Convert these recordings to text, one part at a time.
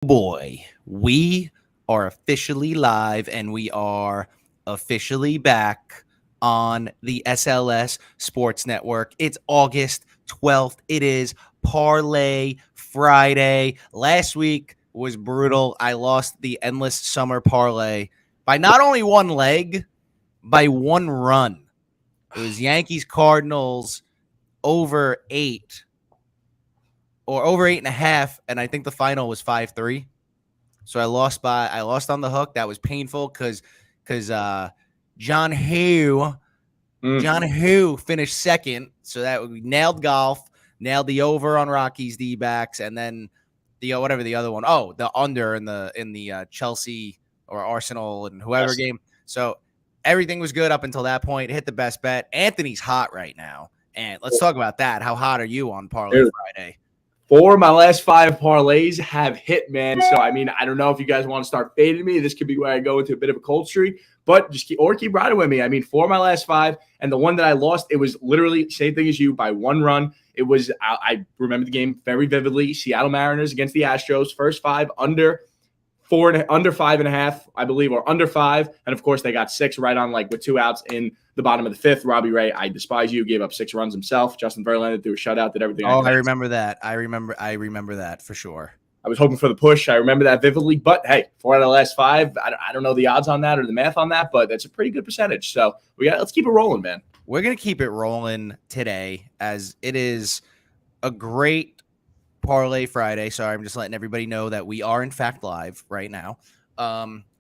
Boy, we are officially live and we are officially back on the SLS Sports Network. It's August 12th. It is Parlay Friday. Last week was brutal. I lost the Endless Summer Parlay by not only one leg, by one run. It was Yankees Cardinals over 8 or over 8.5, and I think the final was 5-3. So I lost on the hook. That was painful because John Hu finished second. So that we nailed golf, nailed the over on Rockies D-backs, and then the whatever the other one. Oh, the under in the Chelsea or Arsenal and whoever game. So everything was good up until that point. Hit the best bet. Anthony's hot right now, and let's talk about that. How hot are you on Parlay Friday? 4 of my last 5 parlays have hit, man. So, I don't know if you guys want to start fading me. This could be where I go into a bit of a cold streak, but just keep riding with me. 4 of my last 5, and the one that I lost, it was literally same thing as you by one run. It was, I remember the game very vividly. Seattle Mariners against the Astros, first 5 under 5.5, I believe, or under 5. And of course, they got 6 right on, with 2 outs in the bottom of the 5th. Robbie Ray, I despise you, gave up 6 runs himself. Justin Verlander threw a shutout, did everything. Oh, I remember that. I remember that for sure. I was hoping for the push. I remember that vividly. But hey, 4 out of the last 5. I don't know the odds on that or the math on that, but that's a pretty good percentage. So let's keep it rolling, man. We're gonna keep it rolling today, as it is a great Parlay Friday. Sorry, I'm just letting everybody know that we are in fact live right now.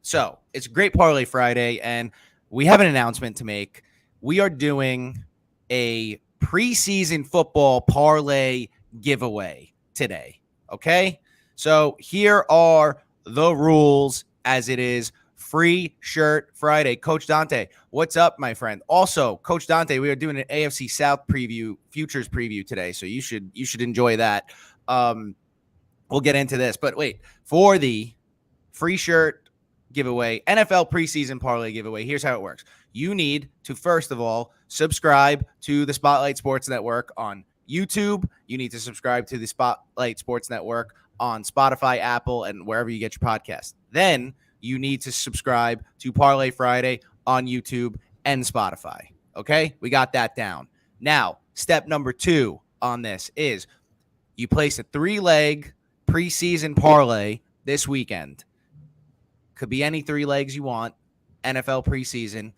So it's a great Parlay Friday, and we have an announcement to make. We are doing a preseason football parlay giveaway today. Okay, so here are the rules as it is. Free shirt Friday. Coach Dante, what's up, my friend? Also, Coach Dante, we are doing an AFC South futures preview today, so you should enjoy that. We'll get into this, but wait, for the free shirt giveaway, NFL preseason parlay giveaway, here's how it works. You need to, first of all, subscribe to the Spotlight Sports Network on YouTube. You need to subscribe to the Spotlight Sports Network on Spotify, Apple, and wherever you get your podcast. Then you need to subscribe to Parlay Friday on YouTube and Spotify. Okay? We got that down. Now, step number 2 on this is you place a 3-leg preseason parlay this weekend. Could be any 3 legs you want, NFL preseason.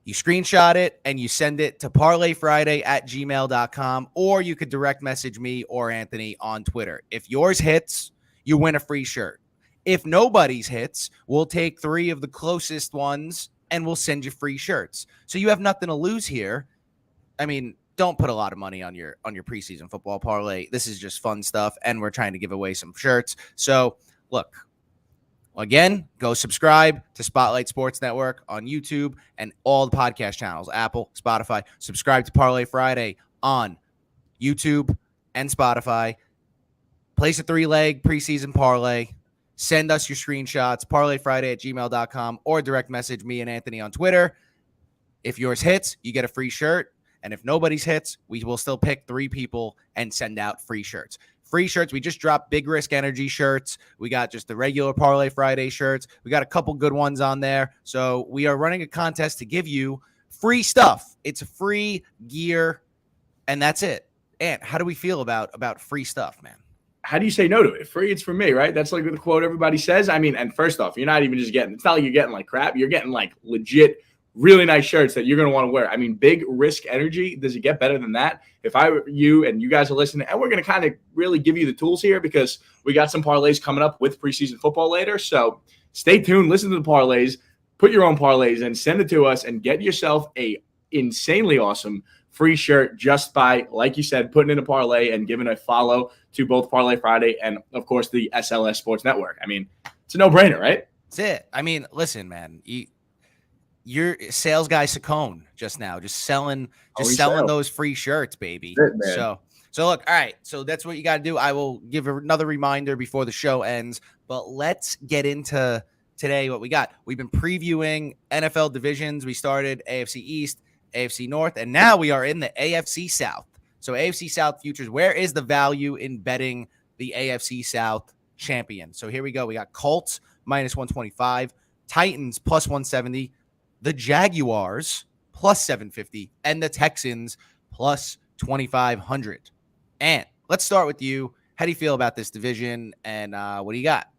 You screenshot it and you send it to parlayfriday@gmail.com, or you could direct message me or Anthony on Twitter. If yours hits, you win a free shirt. If nobody's hits, we'll take 3 of the closest ones and we'll send you free shirts. So you have nothing to lose here. Don't put a lot of money on your preseason football parlay. This is just fun stuff, and we're trying to give away some shirts. So look, again, go subscribe to Spotlight Sports Network on YouTube and all the podcast channels, Apple, Spotify. Subscribe to Parlay Friday on YouTube and Spotify. Place a 3-leg preseason parlay. Send us your screenshots, parlayfriday@gmail.com, or direct message me and Anthony on Twitter. If yours hits, you get a free shirt. And if nobody's hits, we will still pick 3 people and send out free shirts. Free shirts, we just dropped Big Risk Energy shirts. We got just the regular Parlay Friday shirts. We got a couple good ones on there. So we are running a contest to give you free stuff. It's free gear, and that's it. And how do we feel about free stuff, man? How do you say no to it? Free, it's for me, right? That's like the quote everybody says. And first off, you're not even just getting, it's not like you're getting like crap. You're getting like legit, really nice shirts that you're going to want to wear. Big Risk Energy, does it get better than that? If I were you and you guys are listening, and we're going to kind of really give you the tools here because we got some parlays coming up with preseason football later. So stay tuned, listen to the parlays, put your own parlays and send it to us and get yourself a insanely awesome free shirt just by, like you said, putting in a parlay and giving a follow to both Parlay Friday and, of course, the SLS Sports Network. It's a no-brainer, right? That's it. Listen, man, you're sales guy Saccone just now, just selling those free shirts, baby. So look, all right. So that's what you got to do. I will give another reminder before the show ends, but let's get into today what we got. We've been previewing NFL divisions. We started AFC East, AFC North, and now we are in the AFC South. So AFC South futures, where is the value in betting the AFC South champion. So here we go. We got Colts minus 125, Titans plus 170, the Jaguars plus 750, and the Texans plus 2,500. And let's start with you. How do you feel about this division, and what do you got?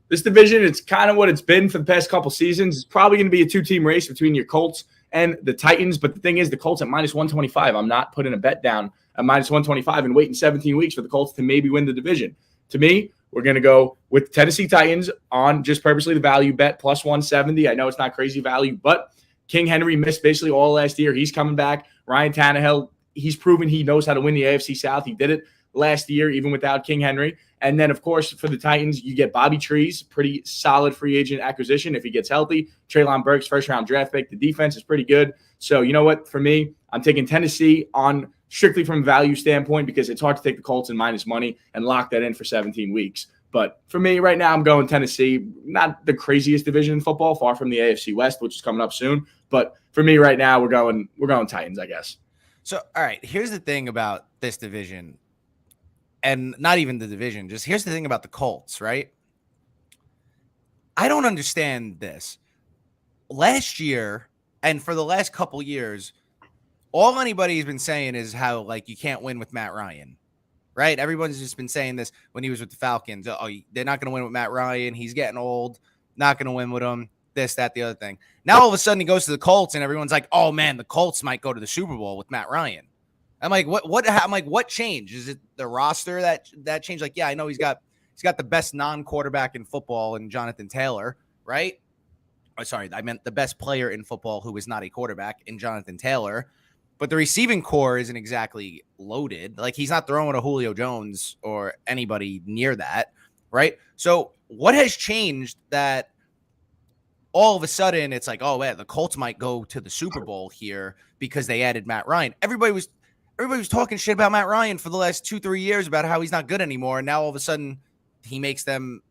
This division, it's kind of what it's been for the past couple seasons. It's probably going to be a two-team race between your Colts and the Titans. But the thing is, the Colts at minus 125, I'm not putting a bet down at minus 125 and waiting 17 weeks for the Colts to maybe win the division. To me, we're going to go with Tennessee Titans on just purposely the value bet plus 170. I know it's not crazy value, but King Henry missed basically all last year. He's coming back. Ryan Tannehill, he's proven he knows how to win the AFC South. He did it last year, even without King Henry. And then, of course, for the Titans, you get Bobby Trees, pretty solid free agent acquisition if he gets healthy. Treylon Burks, first-round draft pick. The defense is pretty good. So, you know what? For me, I'm taking Tennessee on strictly from a value standpoint because it's hard to take the Colts in minus money and lock that in for 17 weeks. But for me, right now, I'm going Tennessee. Not the craziest division in football, far from the AFC West, which is coming up soon. But for me, right now, we're going Titans, I guess. So, all right, here's the thing about this division. And not even the division, just here's the thing about the Colts, right? I don't understand this. Last year, and for the last couple years, all anybody's been saying is how, like, you can't win with Matt Ryan, right? Everyone's just been saying this when he was with the Falcons. Oh, they're not going to win with Matt Ryan. He's getting old. Not going to win with him. This, that, the other thing. Now, all of a sudden, he goes to the Colts, and everyone's like, oh, man, the Colts might go to the Super Bowl with Matt Ryan. I'm like, what changed? Is it the roster that changed? Like, yeah, I know he's got the best non-quarterback in football in Jonathan Taylor, right? Oh, sorry, I meant the best player in football who is not a quarterback in Jonathan Taylor. But the receiving core isn't exactly loaded. Like, he's not throwing a Julio Jones or anybody near that, right? So what has changed that all of a sudden it's like, oh, man, the Colts might go to the Super Bowl here because they added Matt Ryan. Everybody was talking shit about Matt Ryan for the last 2-3 years about how he's not good anymore. And now all of a sudden he makes them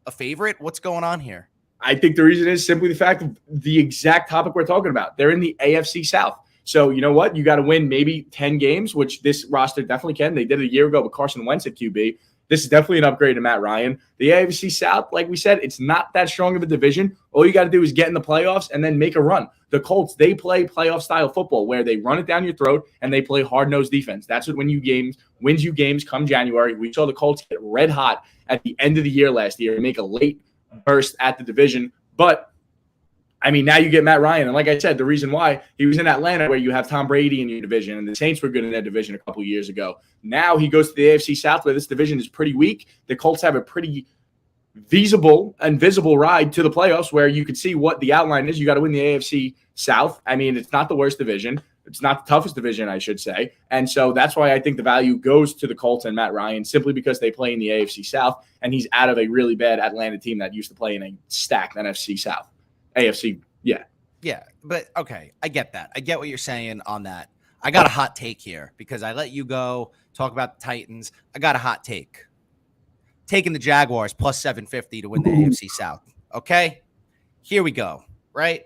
a favorite. What's going on here? I think the reason is simply the fact of the exact topic we're talking about. They're in the AFC South. So you know what? You got to win maybe 10 games, which this roster definitely can. They did it a year ago with Carson Wentz at QB. This is definitely an upgrade to Matt Ryan. The AFC South, like we said, it's not that strong of a division. All you got to do is get in the playoffs and then make a run. The Colts, they play playoff-style football where they run it down your throat and they play hard-nosed defense. That's what wins you games come January. We saw the Colts get red hot at the end of the year last year and make a late burst at the division. But I mean, now you get Matt Ryan. And like I said, the reason why he was in Atlanta where you have Tom Brady in your division and the Saints were good in that division a couple of years ago. Now he goes to the AFC South where this division is pretty weak. The Colts have a pretty visible ride to the playoffs where you could see what the outline is. You got to win the AFC South. I mean, it's not the worst division. It's not the toughest division, I should say. And so that's why I think the value goes to the Colts and Matt Ryan simply because they play in the AFC South and he's out of a really bad Atlanta team that used to play in a stacked NFC South. AFC, yeah. Yeah, but okay, I get that. I get what you're saying on that. I got a hot take here because I let you go talk about the Titans. I got a hot take. Taking the Jaguars plus 750 to win the AFC South. Okay, here we go, right?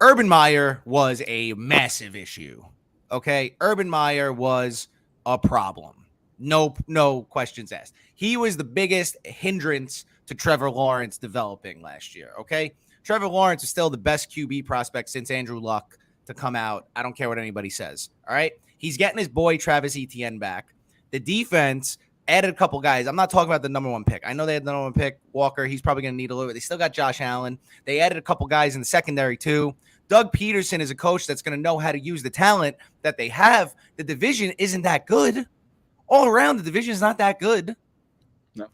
Urban Meyer was a massive issue, okay? Urban Meyer was a problem. No questions asked. He was the biggest hindrance to Trevor Lawrence developing last year, okay? Trevor Lawrence is still the best QB prospect since Andrew Luck to come out. I don't care what anybody says, all right? He's getting his boy Travis Etienne back. The defense added a couple guys. I'm not talking about the number one pick. I know they had the number one pick, Walker. He's probably going to need a little bit. They still got Josh Allen. They added a couple guys in the secondary too. Doug Peterson is a coach that's going to know how to use the talent that they have. The division isn't that good. All around, the division is not that good. No.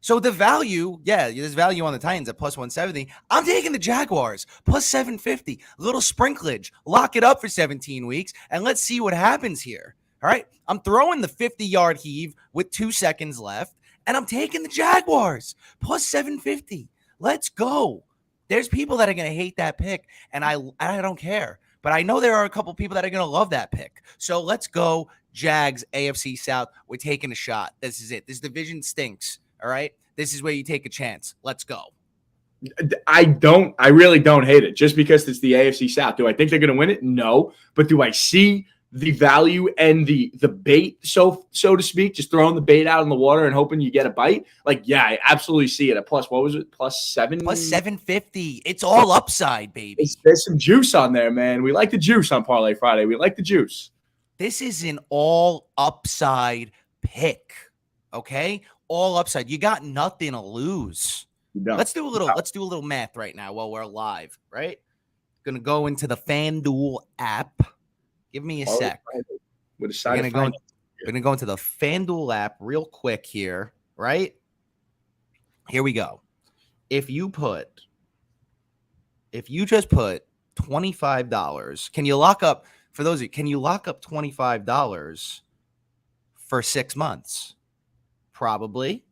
So the value, yeah, there's value on the Titans at plus 170. I'm taking the Jaguars plus 750. A little sprinklage. Lock it up for 17 weeks, and let's see what happens here. All right? I'm throwing the 50-yard heave with 2 seconds left, and I'm taking the Jaguars plus 750. Let's go. There's people that are going to hate that pick, and I don't care. But I know there are a couple people that are going to love that pick. So let's go, Jags, AFC South. We're taking a shot. This is it. This division stinks, all right? This is where you take a chance. Let's go. I really don't hate it just because it's the AFC South. Do I think they're going to win it? No. But do I see the value and the bait, so to speak, just throwing the bait out in the water and hoping you get a bite. Like, yeah, I absolutely see it. At plus, what was it? Plus 750. It's all upside, baby. There's some juice on there, man. We like the juice on Parlay Friday. We like the juice. This is an all upside pick. Okay? All upside. You got nothing to lose. Let's do a little math right now while we're live, right? Gonna go into the FanDuel app. Give me a sec. We're gonna go into the FanDuel app real quick here, right? Here we go. If you just put $25, can you lock up for those of you? Can you lock up $25 for 6 months? Probably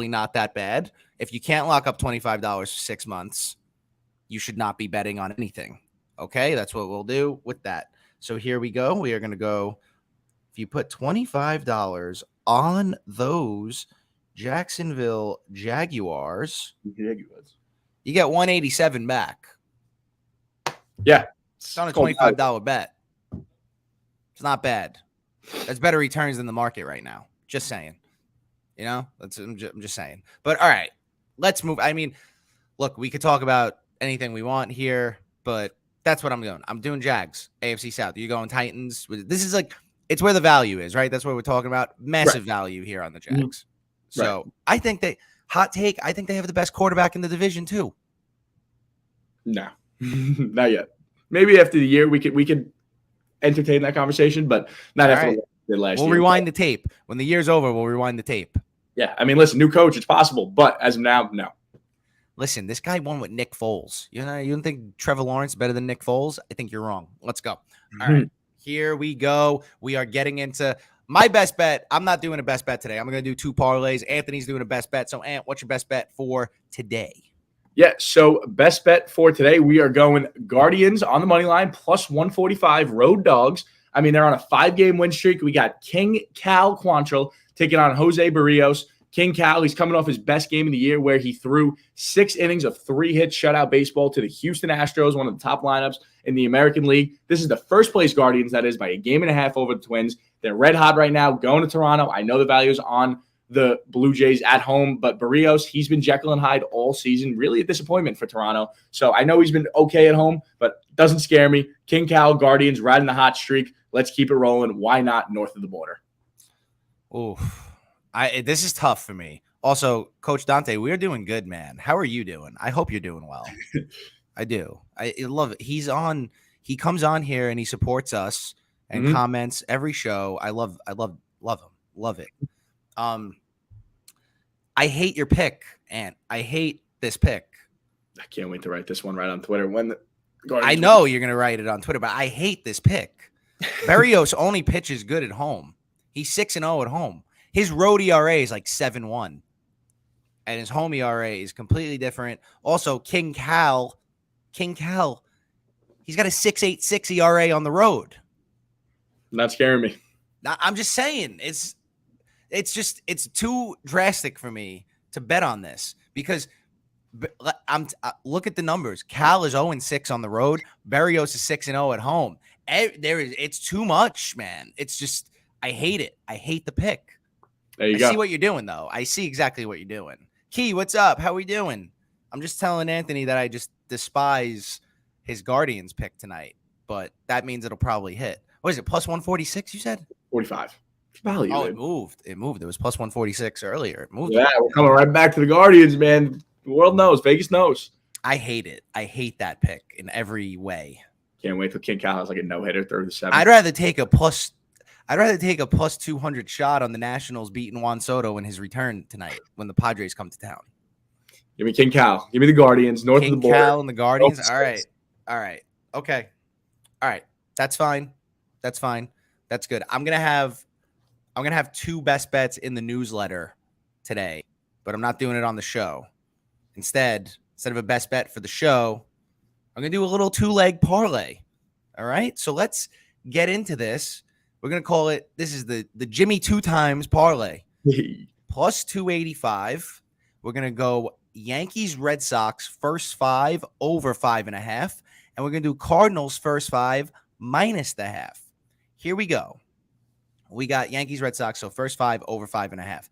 not that bad. If you can't lock up $25 for 6 months, you should not be betting on anything. Okay, that's what we'll do with that. So here we go. We are going to go. If you put $25 on those Jacksonville Jaguars, you get 187 back. Yeah, it's on a $25 bet. It's not bad. That's better returns than the market right now. Just saying. You know, I'm just saying. But all right, let's move. I mean, look, we could talk about anything we want here, but that's what I'm doing. I'm doing Jags, AFC South. You're going Titans. This is like, it's where the value is, right? That's what we're talking about. Massive value here on the Jags. Mm-hmm. So I think hot take, I think they have the best quarterback in the division too. No, not yet. Maybe after the year we could entertain that conversation, but not after what we did last year. We'll rewind the tape. When the year's over, we'll rewind the tape. Yeah, I mean, listen, new coach, it's possible, but as of now, no. Listen, this guy won with Nick Foles. You don't think Trevor Lawrence is better than Nick Foles? I think you're wrong. Let's go. All right, here we go. We are getting into my best bet. I'm not doing a best bet today. I'm going to do 2 parlays. Anthony's doing a best bet. So, Ant, what's your best bet for today? Yeah, so best bet for today, we are going Guardians on the money line, plus 145 road dogs. I mean, they're on a 5-game win streak. We got King Cal Quantrill taking on Jose Barrios. King Cal, he's coming off his best game of the year where he threw 6 innings of 3-hit shutout baseball to the Houston Astros, one of the top lineups in the American League. This is the first place Guardians, that is, by a game and a half over the Twins. They're red hot right now, going to Toronto. I know the value is on the Blue Jays at home, but Barrios, he's been Jekyll and Hyde all season. Really a disappointment for Toronto. So I know he's been okay at home, but doesn't scare me. King Cal, Guardians, riding the hot streak. Let's keep it rolling. Why not north of the border? Oof. This is tough for me. Also, Coach Dante, we're doing good, man. How are you doing? I hope you're doing well. I do. I love it. He comes on here and he supports us and comments every show. I love him. Love it. I hate your pick, Ant. I hate this pick. I can't wait to write this one right on Twitter. I know you're going to write it on Twitter, but I hate this pick. Barrios only pitches good at home. He's 6-0 at home. His road ERA is like 7.1, and his home ERA is completely different. Also, King Cal, he's got a 6.86 ERA on the road. Not scaring me. I'm just saying it's too drastic for me to bet on this because look at the numbers. Cal is 0-6 on the road. Barrios is 6-0 at home. It's too much, man. It's just I hate it. I hate the pick. There you go. I see what you're doing, though. I see exactly what you're doing. Key, what's up? How we doing? I'm just telling Anthony that I just despise his Guardians pick tonight, but that means it'll probably hit. What is it, plus 146, you said? 45. Value, oh, it moved. It was plus 146 earlier. It moved. Yeah, we're coming right back to the Guardians, man. The world knows. Vegas knows. I hate it. I hate that pick in every way. Can't wait till King Cal has like a no-hitter, 3rd to 7th. I'd rather take a plus 200 shot on the Nationals beating Juan Soto in his return tonight when the Padres come to town. Give me King Cal. Give me the Guardians north of the border. King Cal and the Guardians. All right. Okay. All right. That's fine. That's good. I'm gonna have 2 best bets in the newsletter today, but I'm not doing it on the show. Instead of a best bet for the show, I'm gonna do a little 2-leg parlay. All right. So let's get into this. We're going to call it, this is the Jimmy 2 times parlay. Plus 285. We're going to go Yankees, Red Sox, first 5 over 5.5. And we're going to do Cardinals, first 5 minus the half. here we go. We got Yankees, Red Sox. So first 5 over 5.5.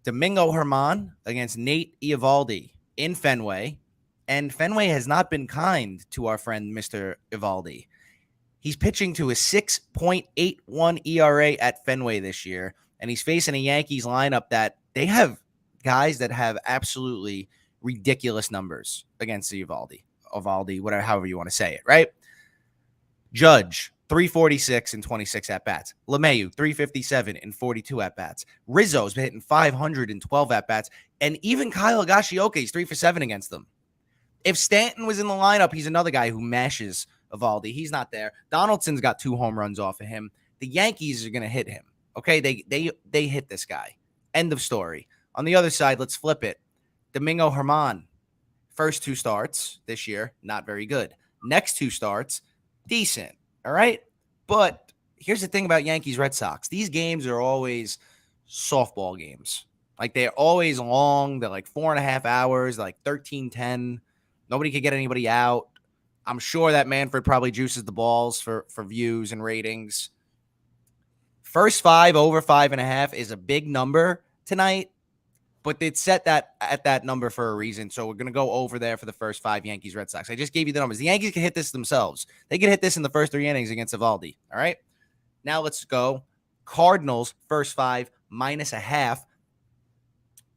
Domingo Germán against Nate Eovaldi in Fenway. And Fenway has not been kind to our friend, Mr. Eovaldi. He's pitching to a 6.81 ERA at Fenway this year. And he's facing a Yankees lineup that they have guys that have absolutely ridiculous numbers against Eovaldi, whatever, however you want to say it, right? Judge, 346 in 26 at-bats. LeMahieu, 357 in 42 at-bats. Rizzo's been hitting 512 at-bats. And even Kyle Higashioka is 3 for 7 against them. If Stanton was in the lineup, he's another guy who mashes Eovaldi. He's not there. Donaldson's got 2 home runs off of him. The Yankees are going to hit him. Okay, they hit this guy. End of story. On the other side, let's flip it. Domingo Germán, first 2 starts this year, not very good. Next 2 starts, decent. All right, but here's the thing about Yankees Red Sox. These games are always softball games. Like, they're always long. They're like 4.5 hours, like 13-10. Nobody can get anybody out. I'm sure that Manfred probably juices the balls for views and ratings. First 5 over 5.5 is a big number tonight, but it's set that at that number for a reason. So we're going to go over there for the first 5 Yankees Red Sox. I just gave you the numbers. The Yankees can hit this themselves. They can hit this in the first 3 innings against Eovaldi. All right. Now let's go. Cardinals, first 5, -0.5.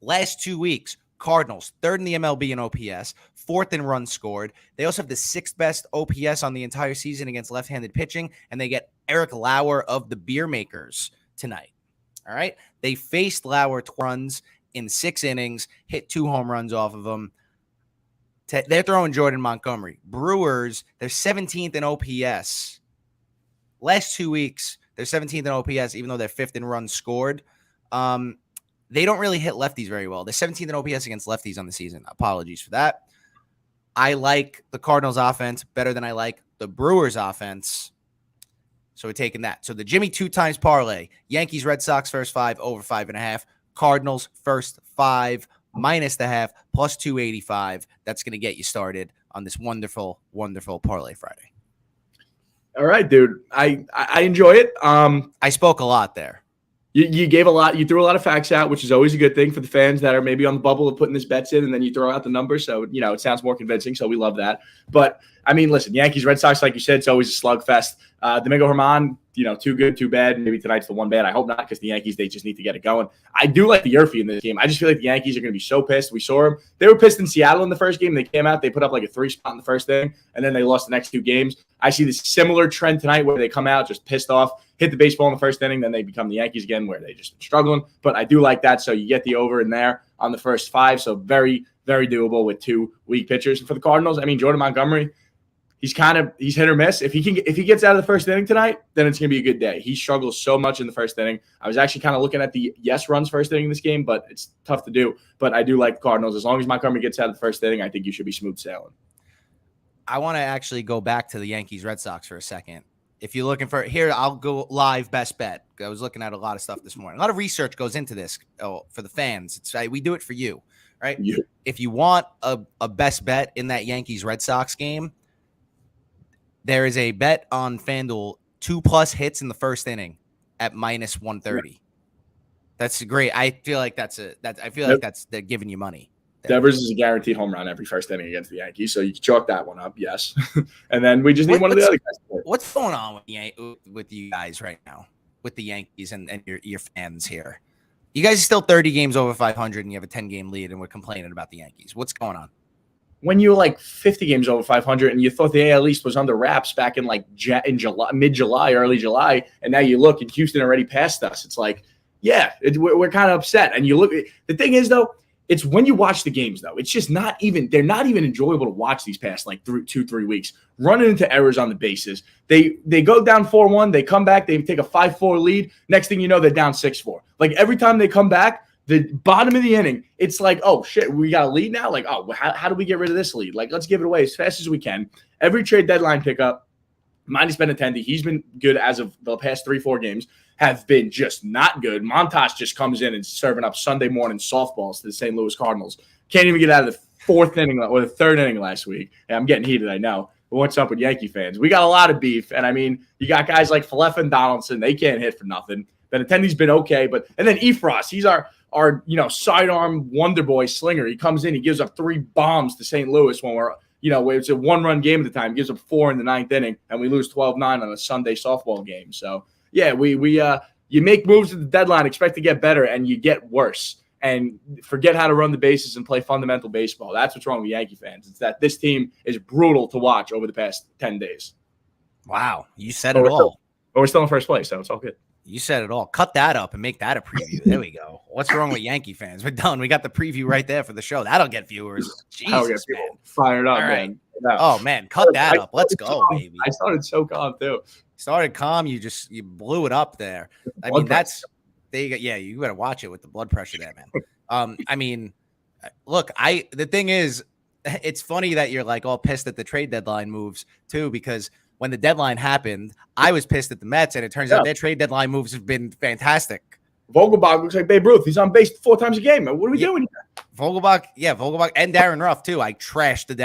Last 2 weeks, Cardinals, 3rd in the MLB in OPS, 4th in runs scored. They also have the 6th best OPS on the entire season against left-handed pitching, and they get Eric Lauer of the Beer Makers tonight. All right? They faced Lauer runs in 6 innings, hit 2 home runs off of them. They're throwing Jordan Montgomery. Brewers, they're 17th in OPS. Last 2 weeks, they're 17th in OPS, even though they're 5th in runs scored. They don't really hit lefties very well. They're 17th in OPS against lefties on the season. Apologies for that. I like the Cardinals offense better than I like the Brewers offense. So we're taking that. So the Jimmy 2 times parlay, Yankees, Red Sox, first 5 over 5.5. Cardinals, first 5 -0.5 plus 285. That's going to get you started on this wonderful, wonderful parlay Friday. All right, dude. I enjoy it. I spoke a lot there. You gave a lot. You threw a lot of facts out, which is always a good thing for the fans that are maybe on the bubble of putting this bets in, and then you throw out the numbers. So, it sounds more convincing. So we love that. But, I mean, listen, Yankees, Red Sox, like you said, it's always a slugfest. Domingo Germán, too good, too bad. Maybe tonight's the one bad. I hope not, because the Yankees, they just need to get it going. I do like the Yerfie in this game. I just feel like the Yankees are going to be so pissed. We saw them. They were pissed in Seattle in the first game. They came out. They put up like a 3 spot in the first inning, and then they lost the next 2 games. I see this similar trend tonight where they come out just pissed off, hit the baseball in the first inning, then they become the Yankees again where they just struggling. But I do like that. So you get the over in there on the first 5. So very, very doable with 2 weak pitchers. And for the Cardinals, I mean, Jordan Montgomery, he's hit or miss. If he gets out of the first inning tonight, then it's going to be a good day. He struggles so much in the first inning. I was actually kind of looking at the yes runs first inning in this game, but it's tough to do. But I do like the Cardinals. As long as Montgomery gets out of the first inning, I think you should be smooth sailing. I want to actually go back to the Yankees Red Sox for a second. If you're looking for here, I'll go live best bet. I was looking at a lot of stuff this morning. A lot of research goes into this for the fans. We do it for you, right? Yeah. If you want a best bet in that Yankees Red Sox game, there is a bet on FanDuel 2+ hits in the first inning at -130. That's great. I feel like they're giving you money. Devers is a guaranteed home run every first inning against the Yankees, so you can chalk that one up, yes. And then we just need one of the other guys. What's going on with you guys right now, with the Yankees and your fans here? You guys are still 30 games over 500, and you have a 10-game lead, and we're complaining about the Yankees. What's going on? When you were like 50 games over 500 and you thought the AL East was under wraps back in like July, mid-July, early July, and now you look and Houston already passed us. It's like, yeah, we're kind of upset. And you look – the thing is, though, it's when you watch the games, though. It's just not even – they're not even enjoyable to watch these past like 2-3 weeks. Running into errors on the bases. They go down 4-1. They come back. They take a 5-4 lead. Next thing you know, they're down 6-4. Like every time they come back, the bottom of the inning, it's like, oh, shit, we got a lead now? Like, oh, how do we get rid of this lead? Like, let's give it away as fast as we can. Every trade deadline pickup, minus Benintendi, he's been good as of the past 3-4 games, have been just not good. Montas just comes in and serving up Sunday morning softballs to the St. Louis Cardinals. Can't even get out of the 4th inning or the 3rd inning last week. Yeah, I'm getting heated, I know. what's up with Yankee fans? We got a lot of beef. And I mean, you got guys like Falefa and Donaldson. They can't hit for nothing. Benintendi's been okay. And then Efros, he's our sidearm wonder boy slinger. He comes in, he gives up 3 bombs to St. Louis when where it's a 1-run game at the time. He gives up 4 in the 9th inning, and we lose 12-9 on a Sunday softball game. So, yeah, you make moves at the deadline, expect to get better, and you get worse. And forget how to run the bases and play fundamental baseball. That's what's wrong with Yankee fans. It's that this team is brutal to watch over the past 10 days. Wow, you said it all. But we're still in first place, so it's all good. You said it all. Cut that up and make that a preview. There we go. What's wrong with Yankee fans? We're done. We got the preview right there for the show. That'll get viewers. Jesus, man. Fired up, right. man. No. Oh, man. Cut that up. Let's go, baby. I started so calm, too. Started calm. You blew it up there. I mean, you got to watch it with the blood pressure there, man. I mean, look, the thing is, it's funny that you're like all pissed at the trade deadline moves, too, because when the deadline happened, I was pissed at the Mets, and it turns out their trade deadline moves have been fantastic. Vogelbach looks like Babe Ruth. He's on base 4 times a game. What are we doing here? Vogelbach, and Darren Ruff, too. I trashed the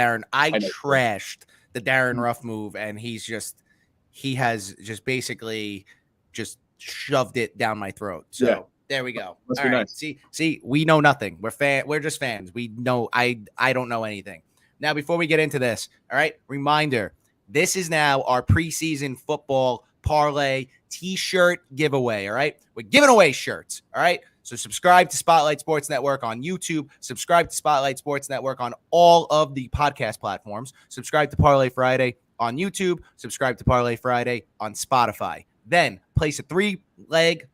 Darren Ruff move, and he has just basically just shoved it down my throat. So there we go. Must all be right. Nice. See, we know nothing. We're just fans. We know I don't know anything. Now, before we get into this, all right, reminder. This is now our preseason football parlay t-shirt giveaway, all right? We're giving away shirts, all right? So subscribe to Spotlight Sports Network on YouTube. Subscribe to Spotlight Sports Network on all of the podcast platforms. Subscribe to Parlay Friday on YouTube. Subscribe to Parlay Friday on Spotify. Then place a 3+ leg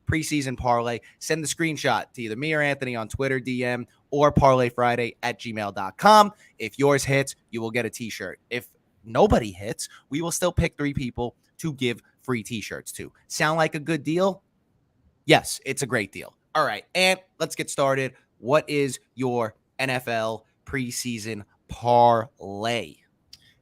preseason parlay. Send the screenshot to either me or Anthony on Twitter, DM, or parlayfriday@gmail.com. If yours hits, you will get a t-shirt. If nobody hits, we will still pick 3 people to give free t-shirts to. Sound like a good deal? Yes, it's a great deal. All right, and let's get started. What is your NFL preseason parlay?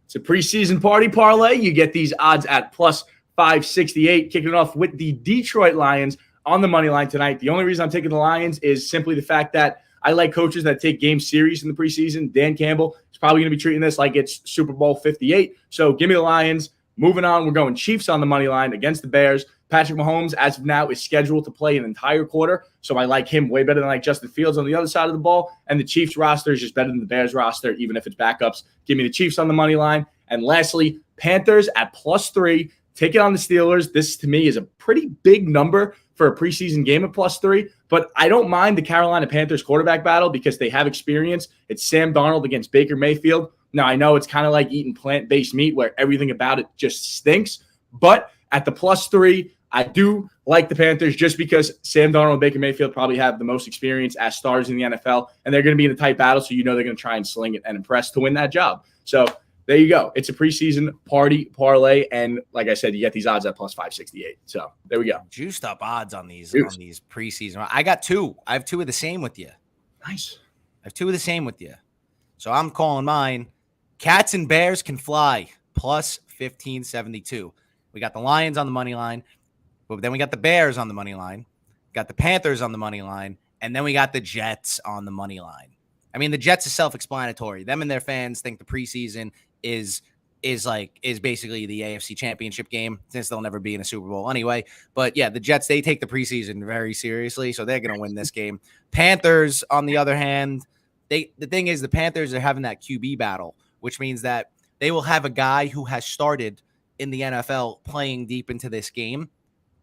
It's a preseason party parlay. You get these odds at plus 568, kicking it off with the Detroit Lions on the money line tonight. The only reason I'm taking the Lions is simply the fact that I like coaches that take games serious in the preseason. Dan Campbell is probably going to be treating this like it's Super Bowl 58. So give me the Lions. Moving on, we're going Chiefs on the money line against the Bears. Patrick Mahomes, as of now, is scheduled to play an entire quarter. So I like him way better than like Justin Fields on the other side of the ball. And the Chiefs roster is just better than the Bears roster, even if it's backups. Give me the Chiefs on the money line. And lastly, Panthers at +3. Take it on the Steelers. This, to me, is a pretty big number for a preseason game at +3. But I don't mind the Carolina Panthers quarterback battle because they have experience. It's Sam Darnold against Baker Mayfield. Now, I know it's kind of like eating plant-based meat where everything about it just stinks. But at the +3, I do like the Panthers just because Sam Darnold and Baker Mayfield probably have the most experience as stars in the NFL. And they're going to be in a tight battle, so you know they're going to try and sling it and impress to win that job. So there you go. It's a preseason party parlay, and like I said, you get these odds at plus 568. So there we go. Juiced up odds on these preseason. I got 2. I have 2 of the same with you. Nice. I have 2 of the same with you. So I'm calling mine. Cats and Bears can fly plus 1572. We got the Lions on the money line, but then we got the Bears on the money line, got the Panthers on the money line, and then we got the Jets on the money line. I mean, the Jets is self-explanatory. Them and their fans think the preseason is basically the AFC Championship game, since they'll never be in a Super Bowl anyway. But yeah, the Jets, they take the preseason very seriously, so they're going to win this game. Panthers, on the other hand, the thing is the Panthers are having that QB battle, which means that they will have a guy who has started in the NFL playing deep into this game.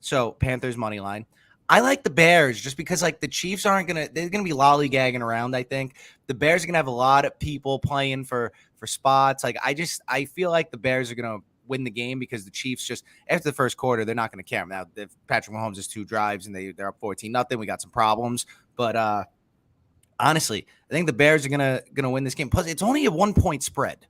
So Panthers money line. I like the Bears just because like the Chiefs they're going to be lollygagging around. I think the Bears are going to have a lot of people playing for spots. Like I feel like the Bears are going to win the game because the Chiefs just after the first quarter, they're not going to care. Now, if Patrick Mahomes has 2 drives and they're up 14-0, we got some problems. But honestly, I think the Bears are gonna win this game. Plus, it's only a 1-point spread.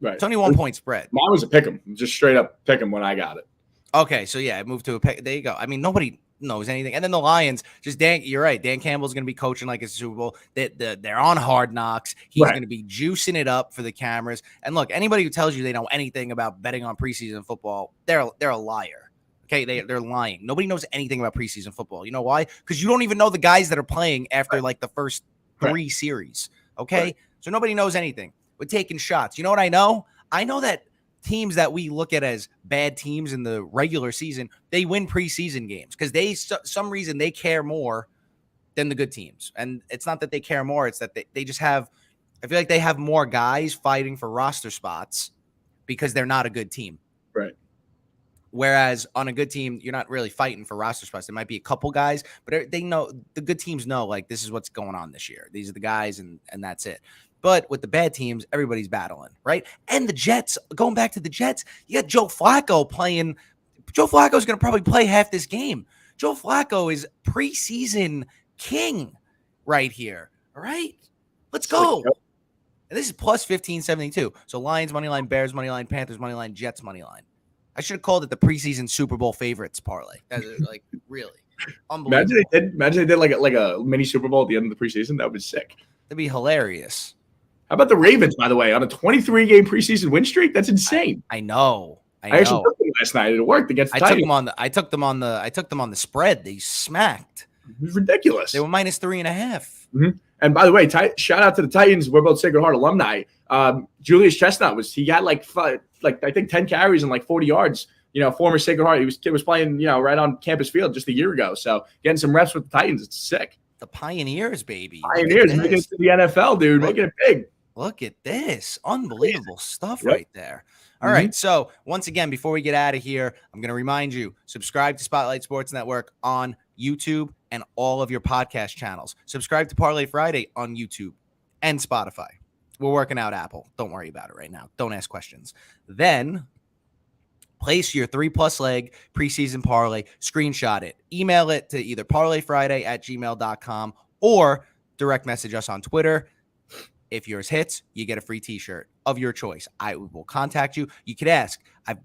Right. It's only a 1-point spread. Mine was a pick 'em, just straight up pick 'em when I got it. Okay, so yeah, it moved to a pick. There you go. I mean, nobody knows anything. And then the Lions, you're right. Dan Campbell's going to be coaching like it's a Super Bowl. They're on Hard Knocks. He's going to be juicing it up for the cameras. And look, anybody who tells you they know anything about betting on preseason football, they're a liar. Okay, they're lying. Nobody knows anything about preseason football. You know why? Because you don't even know the guys that are playing after like the first 3 series. Okay, so nobody knows anything. We're taking shots. You know what I know? I know that teams that we look at as bad teams in the regular season, they win preseason games because some reason they care more than the good teams. And it's not that they care more. It's that they just have, I feel like they have more guys fighting for roster spots because they're not a good team. Right. Whereas on a good team, you're not really fighting for roster spots. There might be a couple guys, but they know, the good teams know, like, this is what's going on this year. These are the guys, and that's it. But with the bad teams, everybody's battling, right? And the Jets, going back to the Jets, you got Joe Flacco playing. Joe Flacco's going to probably play half this game. Joe Flacco is preseason king right here. All right, let's go. And this is plus 1572. So Lions money line, Bears money line, Panthers money line, Jets money line. I should have called it the preseason Super Bowl favorites parlay. That's like really unbelievable. Imagine they did like a mini Super Bowl at the end of the preseason. That would be sick. That'd be hilarious. How about the Ravens, by the way, on a 23-game preseason win streak? That's insane. I know. I actually took them last night. It worked against the Titans. I took them on the spread. They smacked. It was ridiculous. They were minus 3.5. Mm-hmm. And by the way, shout out to the Titans. We're both Sacred Heart alumni. Julius Chestnut he had I think 10 carries and like 40 yards. Former Sacred Heart. He was playing right on campus field just a year ago. So getting some reps with the Titans, it's sick. The Pioneers, baby. Pioneers making it to the NFL, dude. Making it big. Look at this. Unbelievable stuff right there. All right. So once again, before we get out of here, I'm going to remind you, subscribe to Spotlight Sports Network on YouTube and all of your podcast channels. Subscribe to Parlay Friday on YouTube and Spotify. We're working out Apple. Don't worry about it right now. Don't ask questions. Then place your 3+ leg preseason parlay, screenshot it, email it to either parlayfriday@gmail.com or direct message us on Twitter. If yours hits, you get a free t-shirt of your choice. I will contact you. You could ask. I've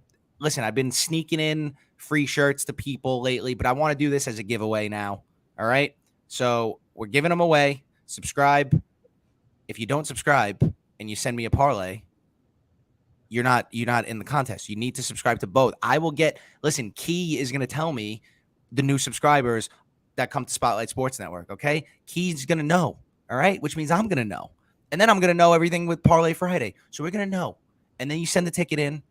been sneaking in free shirts to people lately, but I want to do this as a giveaway now. All right. So we're giving them away. Subscribe. If you don't subscribe and you send me a parlay, you're not in the contest. You need to subscribe to both. Key is going to tell me the new subscribers that come to Spotlight Sports Network. Okay. Key's going to know. All right. Which means I'm going to know. And then I'm going to know everything with Parlay Friday. So we're going to know. And then you send the ticket in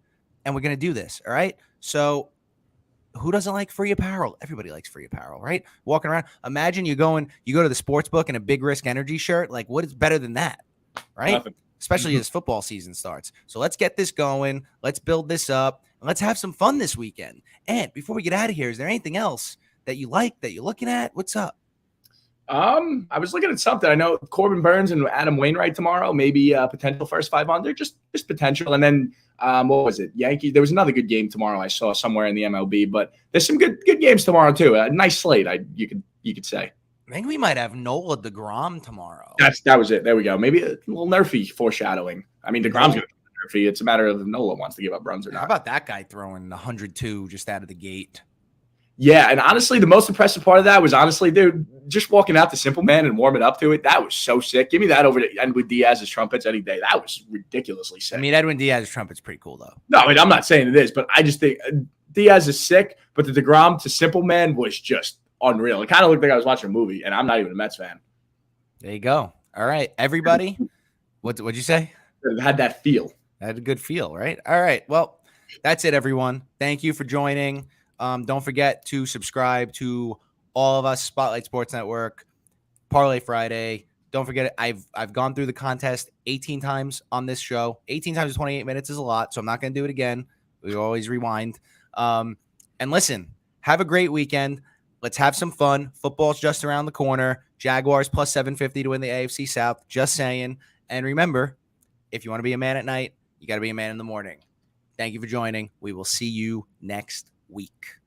and we're going to do this. All right. So who doesn't like free apparel? Everybody likes free apparel, right? Walking around. Imagine you go to the sports book in a Big Risk Energy shirt. Like, what is better than that? Right. Nothing. Especially as football season starts. So let's get this going. Let's build this up. And let's have some fun this weekend. And before we get out of here, is there anything else that you like that you're looking at? What's up? I was looking at something. I know Corbin Burns and Adam Wainwright tomorrow, maybe potential first 500, just potential. And then what was it? Yankees. There was another good game tomorrow I saw somewhere in the MLB, but there's some good games tomorrow too. A nice slate, you could say. I think we might have Nola DeGrom tomorrow. That was it. There we go. Maybe a little nerfy foreshadowing. I mean, DeGrom's going to be nerfy. It's a matter of if Nola wants to give up runs or not. How about that guy throwing 102 just out of the gate? Yeah, and honestly, the most impressive part of that was dude, just walking out to Simple Man and warming up to it. That was so sick. Give me that over to Edwin Diaz's trumpets any day. That was ridiculously sick. I mean, Edwin Diaz's trumpet's pretty cool, though. No, I mean, I'm not saying it is, but I just think Diaz is sick, but the DeGrom to Simple Man was just unreal. It kind of looked like I was watching a movie, and I'm not even a Mets fan. There you go. All right, everybody. What'd you say? It had that feel. Had a good feel, right? All right. Well, that's it, everyone. Thank you for joining. Don't forget to subscribe to all of us, Spotlight Sports Network, Parlay Friday. Don't forget, I've gone through the contest 18 times on this show. 18 times in 28 minutes is a lot, so I'm not going to do it again. We always rewind. And listen, have a great weekend. Let's have some fun. Football's just around the corner. Jaguars plus 750 to win the AFC South. Just saying. And remember, if you want to be a man at night, you got to be a man in the morning. Thank you for joining. We will see you next week.